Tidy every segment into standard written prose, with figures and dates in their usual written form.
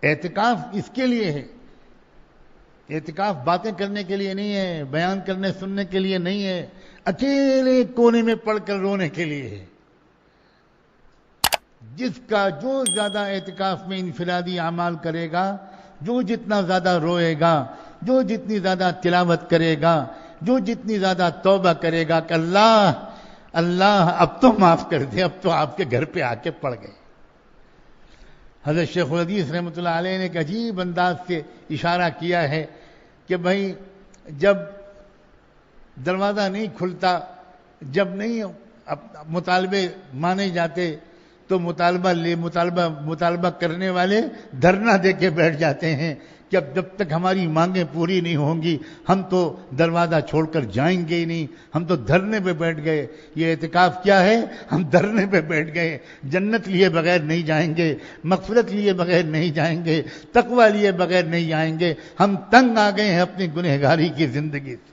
اعتکاف اس کے لیے ہے، اعتکاف باتیں کرنے کے لیے نہیں ہے، بیان کرنے سننے کے لیے نہیں ہے، اکیلے کونے میں پڑھ کر رونے کے لیے ہے۔ جس کا جو زیادہ اعتکاف میں انفرادی اعمال کرے گا، جو جتنا زیادہ روئے گا، جو جتنی زیادہ تلاوت کرے گا، جو جتنی زیادہ توبہ کرے گا کہ اللہ اب تو معاف کر دے، اب تو آپ کے گھر پہ آ کے پڑ گئے۔ حضرت شیخ الحدیث رحمۃ اللہ علیہ نے ایک عجیب انداز سے اشارہ کیا ہے کہ بھائی جب دروازہ نہیں کھلتا، جب نہیں مطالبے مانے جاتے تو مطالبہ کرنے والے دھرنا دے کے بیٹھ جاتے ہیں کہ اب جب تک ہماری مانگیں پوری نہیں ہوں گی ہم تو دروازہ چھوڑ کر جائیں گے ہی نہیں، ہم تو دھرنے پہ بیٹھ گئے۔ یہ اعتکاف کیا ہے؟ ہم دھرنے پہ بیٹھ گئے، جنت لیے بغیر نہیں جائیں گے، مغفرت لیے بغیر نہیں جائیں گے، تقوی لیے بغیر نہیں جائیں گے۔ ہم تنگ آ گئے ہیں اپنی گنہگاری کی زندگی سے۔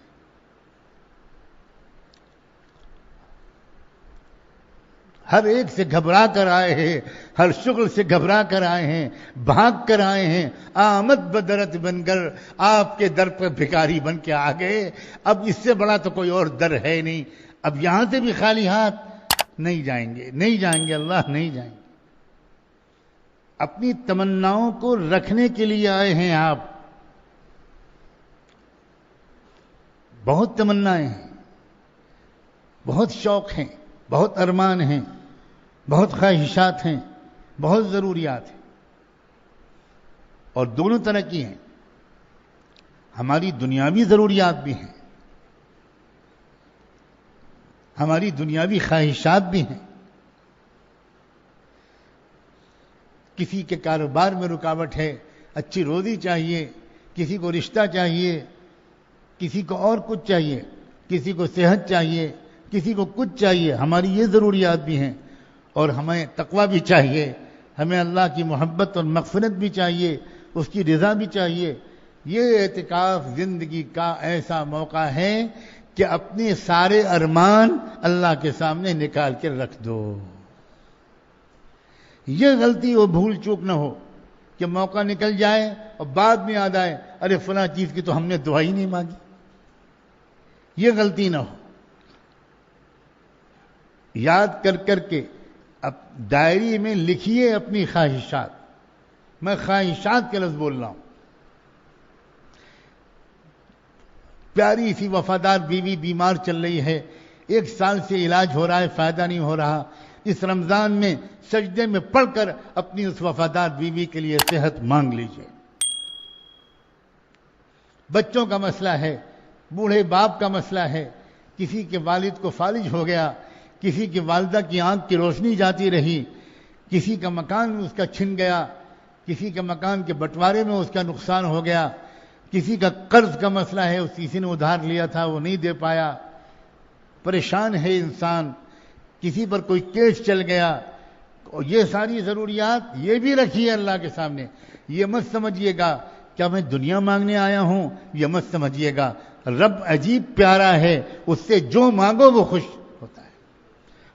ہر ایک سے گھبرا کر آئے ہیں، ہر شغل سے گھبرا کر آئے ہیں، بھاگ کر آئے ہیں، آمد بدرت بن کر آپ کے در پر بھکاری بن کے آ گئے۔ اب اس سے بڑا تو کوئی اور در ہے نہیں، اب یہاں سے بھی خالی ہاتھ نہیں جائیں گے، نہیں جائیں گے، اللہ نہیں جائیں گے۔ اپنی تمناؤں کو رکھنے کے لیے آئے ہیں آپ۔ بہت تمنائیں ہیں، بہت شوق ہیں، بہت ارمان ہیں، بہت خواہشات ہیں، بہت ضروریات ہیں، اور دونوں طرح کی ہیں۔ ہماری دنیاوی ضروریات بھی ہیں، ہماری دنیاوی خواہشات بھی ہیں۔ کسی کے کاروبار میں رکاوٹ ہے، اچھی روزی چاہیے، کسی کو رشتہ چاہیے، کسی کو اور کچھ چاہیے، کسی کو صحت چاہیے، کسی کو کچھ چاہیے۔ ہماری یہ ضروریات بھی ہیں، اور ہمیں تقویٰ بھی چاہیے، ہمیں اللہ کی محبت اور مغفرت بھی چاہیے، اس کی رضا بھی چاہیے۔ یہ اعتکاف زندگی کا ایسا موقع ہے کہ اپنے سارے ارمان اللہ کے سامنے نکال کے رکھ دو۔ یہ غلطی و بھول چوک نہ ہو کہ موقع نکل جائے اور بعد میں یاد آئے ارے فلاں چیز کی تو ہم نے دعا ہی نہیں مانگی۔ یہ غلطی نہ ہو۔ یاد کر کر کے اب ڈائری میں لکھیے اپنی خواہشات۔ میں خواہشات کے لفظ بول رہا ہوں۔ پیاری سی وفادار بیوی بیمار چل رہی ہے، 1 سال سے علاج ہو رہا ہے، فائدہ نہیں ہو رہا۔ اس رمضان میں سجدے میں پڑھ کر اپنی اس وفادار بیوی کے لیے صحت مانگ لیجئے۔ بچوں کا مسئلہ ہے، بوڑھے باپ کا مسئلہ ہے، کسی کے والد کو فالج ہو گیا، کسی کی والدہ کی آنکھ کی روشنی جاتی رہی، کسی کا مکان اس کا چھن گیا، کسی کے مکان کے بٹوارے میں اس کا نقصان ہو گیا، کسی کا قرض کا مسئلہ ہے، اس کسی نے ادھار لیا تھا وہ نہیں دے پایا، پریشان ہے انسان، کسی پر کوئی کیس چل گیا۔ اور یہ ساری ضروریات یہ بھی رکھیے اللہ کے سامنے۔ یہ مت سمجھیے گا کیا میں دنیا مانگنے آیا ہوں، یہ مت سمجھیے گا۔ رب عجیب پیارا ہے، اس سے جو مانگو وہ خوش ہوتا ہے۔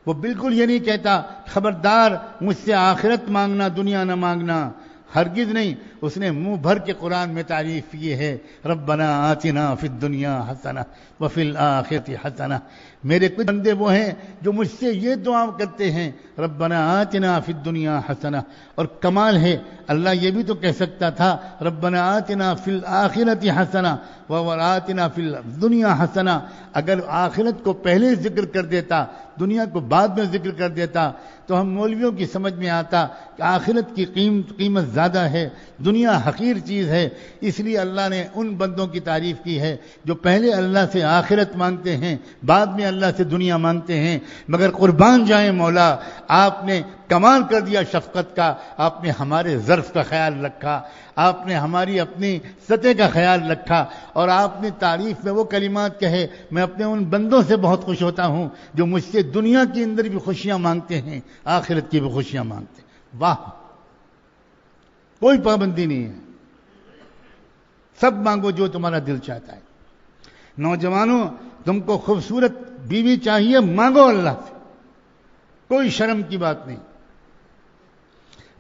وہ بالکل یہ نہیں کہتا خبردار مجھ سے آخرت مانگنا دنیا نہ مانگنا، ہرگز نہیں۔ اس نے منہ بھر کے قرآن میں تعریف کی ہے، ربنا آتنا فی الدنیا حسنہ وفی الآخرۃ حسنہ۔ میرے کچھ بندے وہ ہیں جو مجھ سے یہ دعا کرتے ہیں ربنا آتنا فی الدنیا حسنہ، اور کمال ہے اللہ یہ بھی تو کہہ سکتا تھا ربنا آتنا فی الآخرۃ حسنہ وآتنا فی الدنیا حسنہ۔ اگر آخرت کو پہلے ذکر کر دیتا، دنیا کو بعد میں ذکر کر دیتا، تو ہم مولویوں کی سمجھ میں آتا کہ آخرت کی قیمت زیادہ ہے، دنیا حقیر چیز ہے۔ اس لیے اللہ نے ان بندوں کی تعریف کی ہے جو پہلے اللہ سے آخرت مانگتے ہیں، بعد میں اللہ سے دنیا مانگتے ہیں۔ مگر قربان جائیں مولا، آپ نے کمال کر دیا شفقت کا، آپ نے ہمارے ظرف کا خیال رکھا، آپ نے ہماری اپنی سطح کا خیال رکھا، اور آپ نے تعریف میں وہ کلمات کہے میں اپنے ان بندوں سے بہت خوش ہوتا ہوں جو مجھ سے دنیا کے اندر بھی خوشیاں مانگتے ہیں، آخرت کی بھی خوشیاں مانگتے ہیں۔ واہ، کوئی پابندی نہیں ہے، سب مانگو جو تمہارا دل چاہتا ہے۔ نوجوانوں، تم کو خوبصورت بیوی چاہیے، مانگو اللہ سے، کوئی شرم کی بات نہیں۔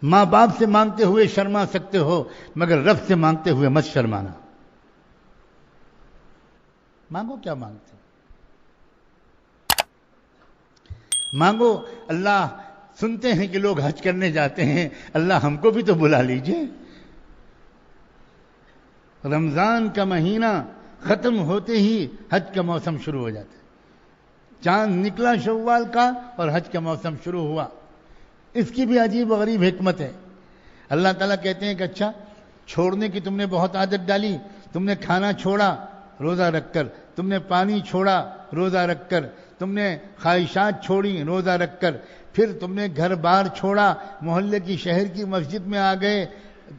ماں باپ سے مانگتے ہوئے شرما سکتے ہو، مگر رب سے مانگتے ہوئے مت شرمانا۔ مانگو، کیا مانگتے ہو؟ مانگو۔ اللہ سنتے ہیں کہ لوگ حج کرنے جاتے ہیں، اللہ ہم کو بھی تو بلا لیجئے۔ رمضان کا مہینہ ختم ہوتے ہی حج کا موسم شروع ہو جاتا ہے۔ چاند نکلا شوال کا اور حج کا موسم شروع ہوا۔ اس کی بھی عجیب و غریب حکمت ہے۔ اللہ تعالیٰ کہتے ہیں کہ اچھا، چھوڑنے کی تم نے بہت عادت ڈالی، تم نے کھانا چھوڑا روزہ رکھ کر، تم نے پانی چھوڑا روزہ رکھ کر، تم نے خواہشات چھوڑی روزہ رکھ کر، پھر تم نے گھر بار چھوڑا، محلے کی شہر کی مسجد میں آ گئے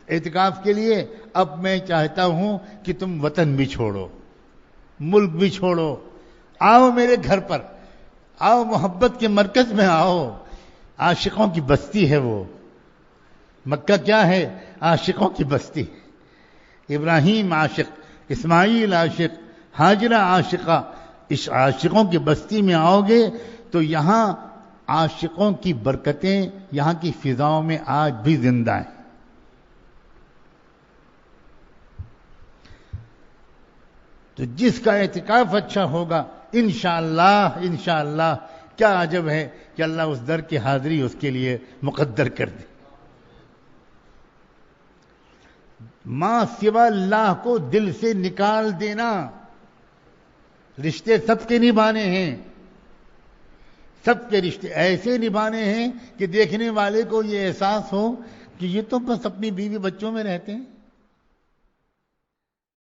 اعتکاف کے لیے، اب میں چاہتا ہوں کہ تم وطن بھی چھوڑو، ملک بھی چھوڑو، آؤ میرے گھر پر، آؤ محبت کے مرکز میں آؤ۔ عاشقوں کی بستی ہے وہ۔ مکہ کیا ہے؟ عاشقوں کی بستی۔ ابراہیم عاشق، اسماعیل عاشق، ہاجرہ عاشقہ۔ اس عاشقوں کی بستی میں آؤ گے تو یہاں عاشقوں کی برکتیں یہاں کی فضاؤں میں آج بھی زندہ ہیں۔ تو جس کا اعتکاف اچھا ہوگا، انشاءاللہ کیا عجب ہے کہ اللہ اس در کی حاضری اس کے لیے مقدر کر دے۔ ماں سوا اللہ کو دل سے نکال دینا۔ رشتے سب کے نبھانے ہیں، سب کے رشتے ایسے نبھانے ہیں کہ دیکھنے والے کو یہ احساس ہو کہ یہ تو بس اپنی بیوی بچوں میں رہتے ہیں،